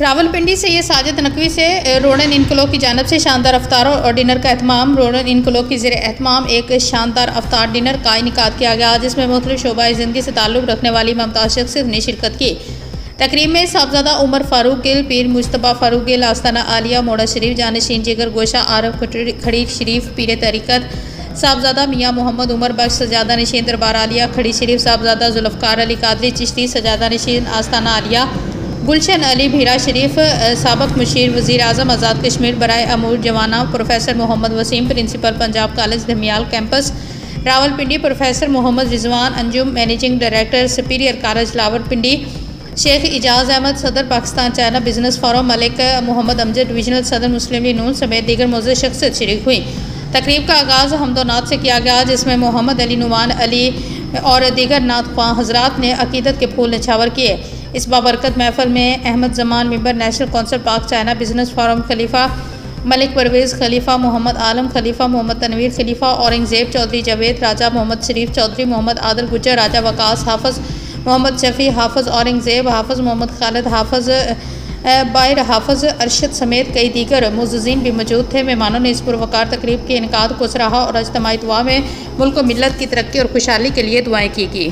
रावलपिंडी से ये साजिद नकवी से रोडन इनकलो की जानब से शानदार अफ्तार और डिनर का एहतमाम। रोडन इनकलो की ज़ेर एहतमाम एक शानदार अफ्तार डिनर का इनेकाद किया गया, जिसमें मुख्तलिफ शोबा ज़िंदगी से ताल्लुक़ रखने वाली मुमताज़ शख्सियत ने शिरकत की। तकरीब में साहबजादा उमर फ़ारूक गिल, पीर मुश्तबा फ़ारूक गिल, आस्ताना आलिया मोड़ा शरीफ, जानशीन जिगर गोशा आरफ खड़ी शरीफ, पीर तरीक़त साहबजादा मियाँ मोहम्मद उमर बख्श, सजादा नशीन दरबार आलिया खड़ी शरीफ, साहबजादा जुल्फ़कार अली कादरी चिश्ती, सजादा नशीन आस्ताना आलिया गुलशन अली भीरा शरीफ, साबक मुशीर वज़ीर आज़म आज़ाद कश्मीर बराए अमूर जवाना professor Mohammad Waseem, principal Punjab College Dhamial campus Rawalpindi, professor Mohammad Rizwan Anjum, managing director Superior College Rawalpindi, Sheikh Ijaz Ahmed सदर Pakistan China business forum, Malik Mohammad Amjad divisional सदर मुस्लिम लीग नून समेत दीगर मोअज़्ज़ज़ शख्सियत शरीक हुई। तकरीब का आगाज़ हमदोनात से किया गया, जिसमें मोहम्मद अली नुमान अली और दीगर नात ख्वां हज़रात ने अकीदत के फूल निछावर किए। इस बाबरकत महफल में Ahmed Zaman member national council Pak China business forum Khalifa Malik Parvez Khalifa, Mohammad Alam Khalifa, Mohammad Tanveer Khalifa, Aurangzeb Chaudhry Javed, Raja Mohammad Sharif Chaudhry, Mohammad Adil Gujjar, Raja Waqas Hafiz, Mohammad Shafi हाफ़िज़, औरंगज़ेब हाफ़िज़, मोहम्मद खालिद हाफ़िज़, बायर हाफ़िज़ अरशद समेत कई दीगर मुअज़्ज़ज़ीन भी मौजूद थे। मेहमानों ने इस पुरवकार तकरीब के इनेकाद को सराहा और इज्तिमाई दुआ में मुल्क व मिल्लत की तरक्की और खुशहाली के लिए दुआएँ की।